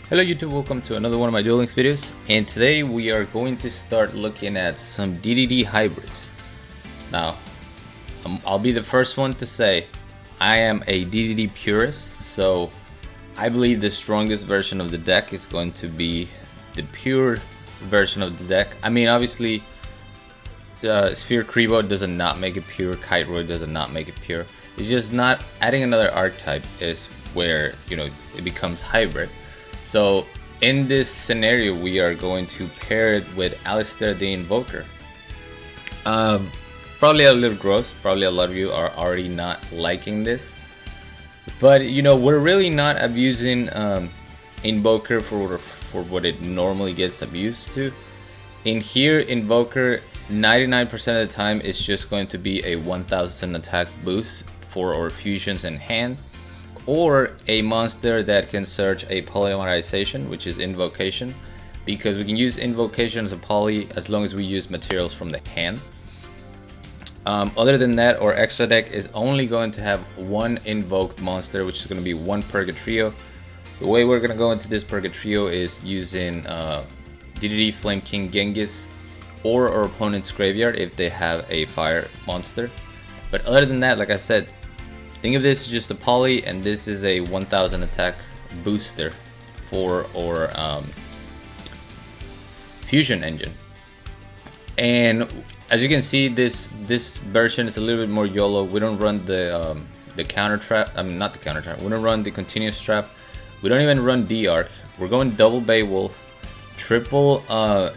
Hello YouTube, welcome to another one of my Duel Links videos, and today we are going to start looking at some DDD hybrids. Now, I'll be the first one to say I am a DDD purist, so I believe the strongest version of the deck is going to be the pure version of the deck. I mean, obviously, Sphere Kribo does not make it pure, Kite Roy does not make it pure. It's just not adding another archetype is where, it becomes hybrid. So in this scenario, we are going to pair it with Alistair the Invoker. Probably a little gross. Probably a lot of you are already not liking this. But we're really not abusing Invoker for what it normally gets abused to. In here, Invoker 99% of the time is just going to be a 1000 attack boost for our fusions in hand, or a monster that can search a polymerization, which is Invocation, because we can use Invocation as a poly as long as we use materials from the hand. Other than that, our extra deck is only going to have one invoked monster, which is going to be one Purgatrio. The way we're going to go into this Purgatrio is using DDD Flame King Genghis or our opponent's graveyard if they have a fire monster. But other than that, like I said, think of this as just a poly, and this is a 1000 attack booster for our fusion engine. And as you can see, this version is a little bit more YOLO. We don't run the counter trap. I mean, not the counter trap. We don't run the continuous trap. We don't even run D-Arc. We're going double Beowulf, triple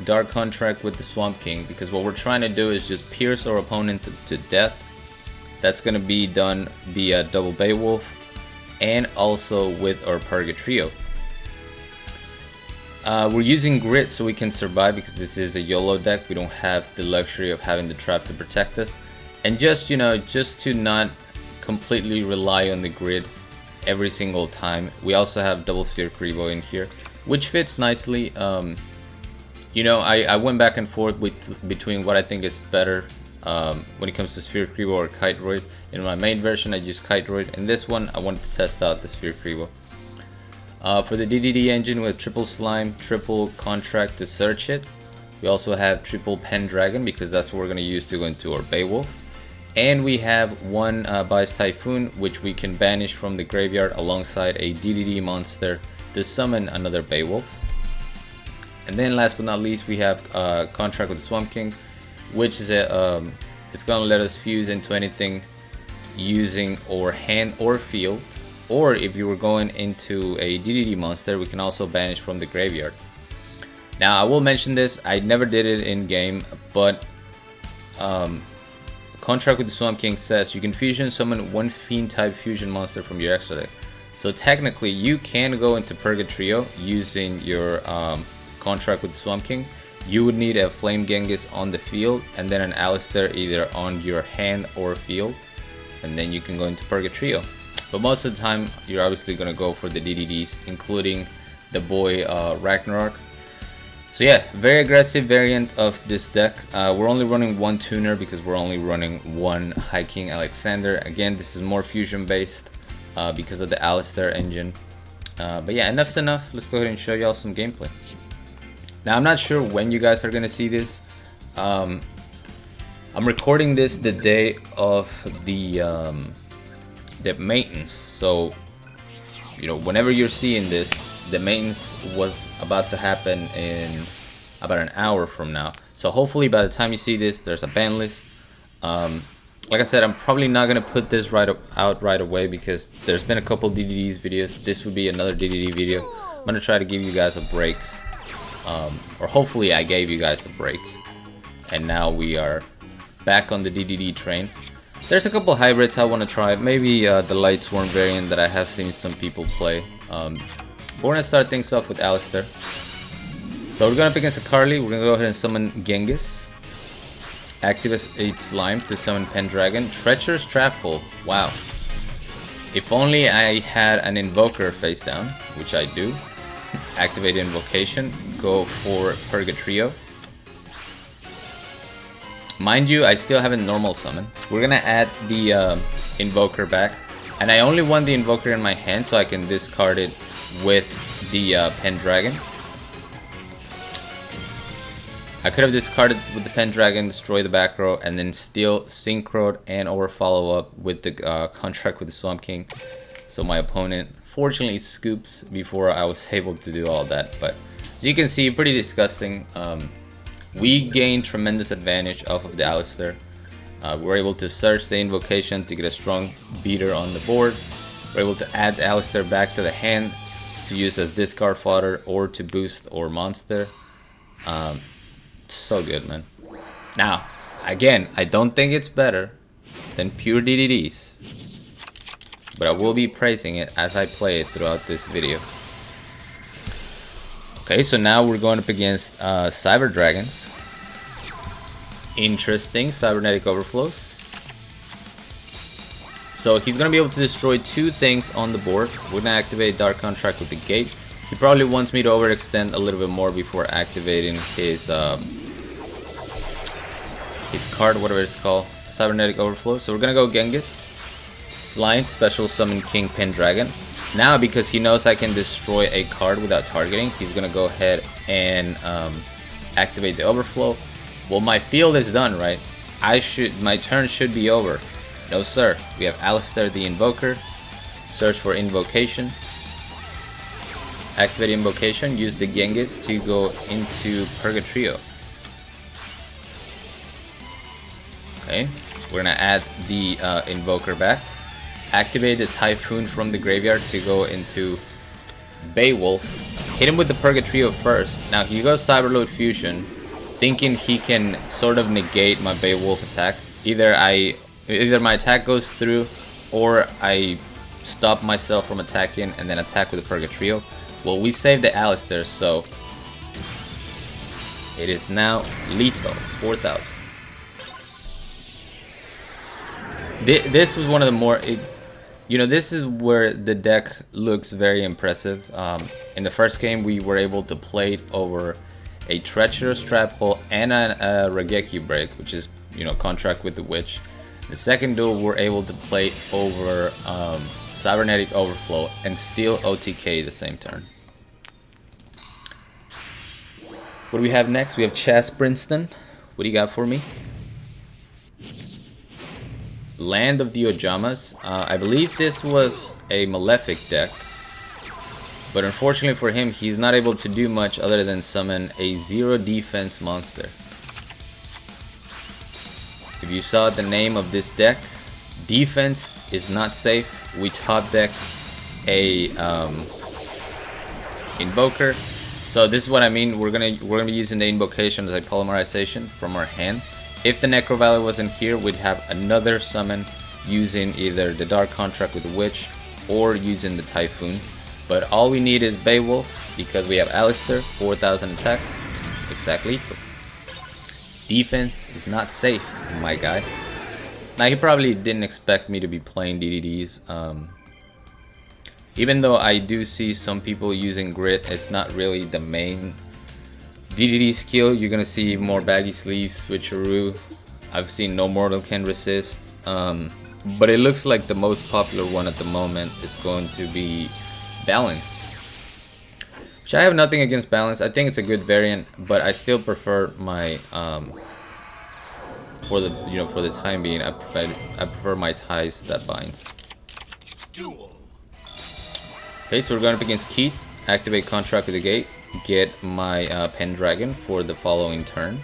Dark Contract with the Swamp King, because what we're trying to do is just pierce our opponent to death. That's going to be done via double Beowulf and also with our Purgatrio. We're using Grit so we can survive, because this is a YOLO deck. We don't have the luxury of having the trap to protect us. And just to not completely rely on the grid every single time, we also have double Sphere Kribo in here, which fits nicely. I went back and forth between what I think is better when it comes to Sphere Kribo or Kite Roy. In my main version, I use Kite Roy. In this one, I wanted to test out the Sphere Kribo. For the DDD engine, we have triple Slime, triple Contract to search it. We also have triple Pendragon, because that's what we're going to use to go into our Beowulf. And we have one Bias Typhoon, which we can banish from the graveyard alongside a DDD monster to summon another Beowulf. And then last but not least, we have Contract with the Swamp King, which is it's gonna let us fuse into anything using our hand or field, or if you were going into a DDD monster, we can also banish from the graveyard. Now I will mention this, I never did it in game, but Contract with the Swamp King says you can fusion summon one fiend type fusion monster from your extra deck. So technically you can go into Purgatrio using your Contract with the Swamp King. You would need a Flame Genghis on the field, and then an Alistair either on your hand or field, and then you can go into Purgatrio. But most of the time, you're obviously going to go for the DDDs, including the boy Ragnarok. So yeah, very aggressive variant of this deck. We're only running one tuner because we're only running one High King Alexander. Again, this is more fusion based because of the Alistair engine. But yeah, enough's enough. Let's go ahead and show y'all some gameplay. Now, I'm not sure when you guys are going to see this. I'm recording this the day of the maintenance. So, whenever you're seeing this, the maintenance was about to happen in about an hour from now. So hopefully by the time you see this, there's a ban list. Like I said, I'm probably not going to put this out right away because there's been a couple DDDs videos. This would be another DDD video. I'm going to try to give you guys a break. Or hopefully I gave you guys a break, and now we are back on the DDD train. There's a couple hybrids I want to try, maybe the Light Swarm variant that I have seen some people play. We're going to start things off with Alistair. So we're going up against a Carly. We're going to go ahead and summon Genghis, activate Slime to summon Pendragon, Treacherous Trap Hole. Wow, if only I had an Invoker face down, which I do. Activate Invocation, go for Purgatrio. Mind you, I still haven't normal summon. We're gonna add the Invoker back And I only want the Invoker in my hand so I can discard it with the Pendragon. I could have discarded with the Pendragon, destroy the back row, and then still Synchroed and or follow up with the contract with the Swamp King. So my opponent fortunately scoops before I was able to do all that. But as you can see, pretty disgusting. We gained tremendous advantage off of the Alistair. We were able to search the Invocation to get a strong beater on the board. We're able to add the Alistair back to the hand to use as discard fodder or to boost our monster. So good, man. Now, again, I don't think it's better than pure DDDs, but I will be praising it as I play it throughout this video. Okay, so now we're going up against Cyber Dragons. Interesting, Cybernetic Overflows. So he's gonna be able to destroy 2 things on the board. We're gonna activate Dark Contract with the Gate. He probably wants me to overextend a little bit more before activating his card, whatever it's called, Cybernetic Overflow. So we're gonna go Genghis, Slime, Special Summon King Pendragon. Now, because he knows I can destroy a card without targeting, he's gonna go ahead and activate the Overflow. Well, my field is done, right? My turn should be over. No, sir. We have Alistair the Invoker. Search for Invocation. Activate Invocation. Use the Genghis to go into Purgatrio. Okay, we're gonna add the Invoker back. Activate the Typhoon from the graveyard to go into Beowulf. Hit him with the Purgatrio first. Now he goes Cyberload Fusion, thinking he can sort of negate my Beowulf attack. Either my attack goes through, or I stop myself from attacking and then attack with the Purgatrio. Well, we saved the Alistair, so it is now lethal. 4,000. This was one of the more, this is where the deck looks very impressive. In the first game, we were able to play it over a Treacherous Trap Hole and a Regeki Break, which is, contract with the Witch. The second duel, we're able to play over Cybernetic Overflow and still OTK the same turn. What do we have next? We have Chas Princeton. What do you got for me? Land of the Ojamas. I believe this was a Malefic deck, but unfortunately for him, he's not able to do much other than summon a 0 defense monster. If you saw the name of this deck, defense is not safe. We top deck a Invoker. So this is what I mean. We're gonna be using the Invocation as a polymerization from our hand. If the Necro Valley wasn't here, we'd have another summon using either the Dark Contract with the Witch or using the Typhoon. But all we need is Beowulf because we have Alistair, 4,000 attack, exactly. Defense is not safe, my guy. Now, he probably didn't expect me to be playing DDDs. Even though I do see some people using Grit, it's not really the main DDD skill. You're gonna see more Baggy Sleeves, Switcheroo. I've seen No Mortal Can Resist. But it looks like the most popular one at the moment is going to be Balance. Which I have nothing against Balance. I think it's a good variant, but I still prefer my for the time being, I prefer my Ties That Binds. Duel. Okay, so we're going up against Keith. Activate Contract with the Gate. Get my Pendragon for the following turn.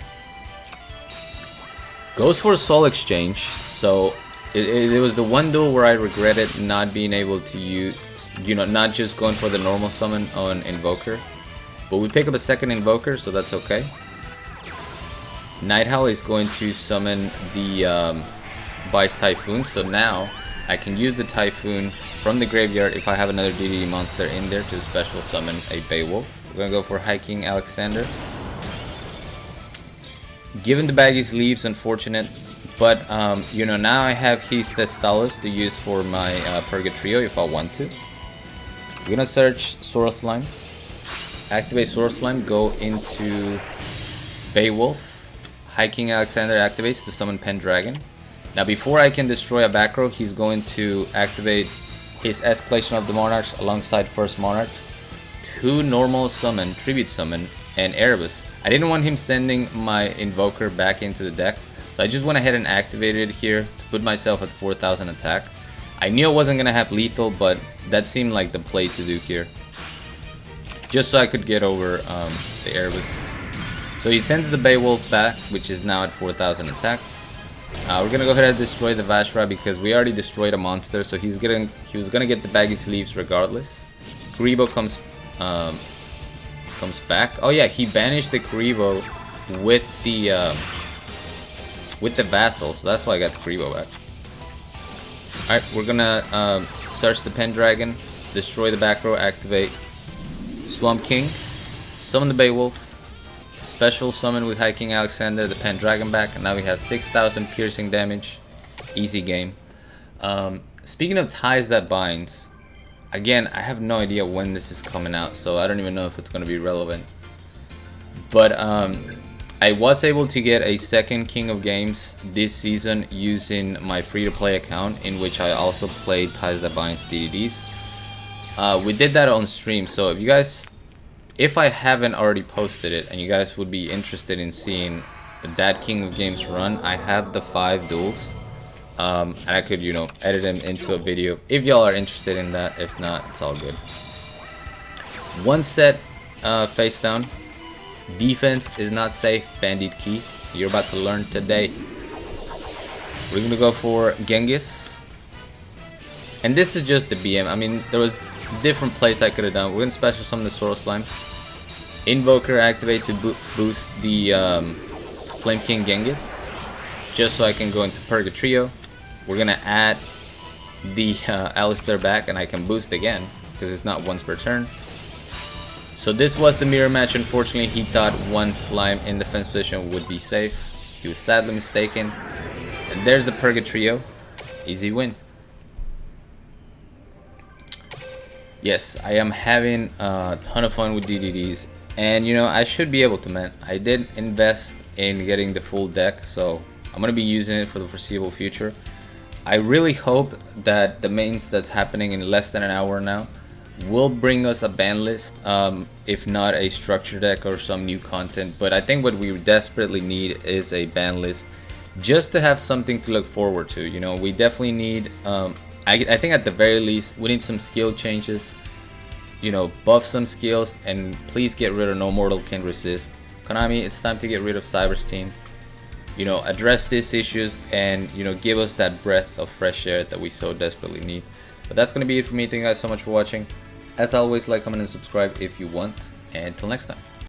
Goes for a Soul Exchange. So it was the one duel where I regretted not being able to use, not just going for the normal summon on Invoker. But we pick up a second Invoker, so that's okay. Night Howl is going to summon the Vice Typhoon, so now I can use the Typhoon from the graveyard if I have another DDD monster in there to special summon a Beowulf. We're gonna go for Hiking Alexander. Given the Baggy Sleeves, unfortunate, but now I have his Testalos to use for my Purgatrio if I want to. We're gonna search Swirl Slime, activate Swirl Slime, go into Beowulf. Hiking Alexander activates to summon Pendragon. Now before I can destroy a back row, he's going to activate his Escalation of the Monarchs alongside First Monarch, 2 normal summon, Tribute Summon, and Erebus. I didn't want him sending my Invoker back into the deck, so I just went ahead and activated it here to put myself at 4000 attack. I knew I wasn't going to have lethal, but that seemed like the play to do here, just so I could get over the Erebus. So he sends the Beowulf back, which is now at 4000 attack. We're gonna go ahead and destroy the Vashra because we already destroyed a monster, so he was gonna get the baggy sleeves regardless. Kuriboh comes back. Oh yeah, he banished the Kuriboh with the Vassal, so that's why I got the Kuriboh back. Alright, we're gonna search the Pendragon, destroy the back row, activate Swamp King, summon the Beowulf, special summon with High King Alexander, the Pendragon back, and now we have 6000 piercing damage. Easy game. Speaking of Ties That Binds, again, I have no idea when this is coming out, so I don't even know if it's going to be relevant. But I was able to get a second King of Games this season using my free-to-play account, in which I also played Ties That Binds DDDs. We did that on stream, so if you guys... If I haven't already posted it and you guys would be interested in seeing that King of Games run, I have the 5 duels. And I could, you know, edit them into a video if y'all are interested in that. If not, it's all good. One set face down. Defense is not safe, Bandit Keith. You're about to learn today. We're gonna go for Genghis. And this is just the BM. I mean, there was different plays I could have done. We're gonna special summon the Swirl Slime. Invoker activate to boost the Flame King Genghis, just so I can go into Purgatrio. We're gonna add the Alistair back, and I can boost again because it's not once per turn. So this was the mirror match. Unfortunately, he thought one slime in defense position would be safe. He was sadly mistaken. And there's the Purgatrio. Easy win. Yes, I am having a ton of fun with DDDs, and you know, I should be able to, man. I did invest in getting the full deck, so I'm gonna be using it for the foreseeable future. I really hope that the mains that's happening in less than an hour now will bring us a ban list, if not a structure deck or some new content. But I think what we desperately need is a ban list, just to have something to look forward to. You know, we definitely need I think at the very least we need some skill changes, you know, buff some skills, and please get rid of No Mortal Can Resist. Konami, it's time to get rid of Cyberstein. You know, address these issues and, you know, give us that breath of fresh air that we so desperately need. But that's gonna be it for me. Thank you guys so much for watching. As always, like, comment, and subscribe if you want, and until next time.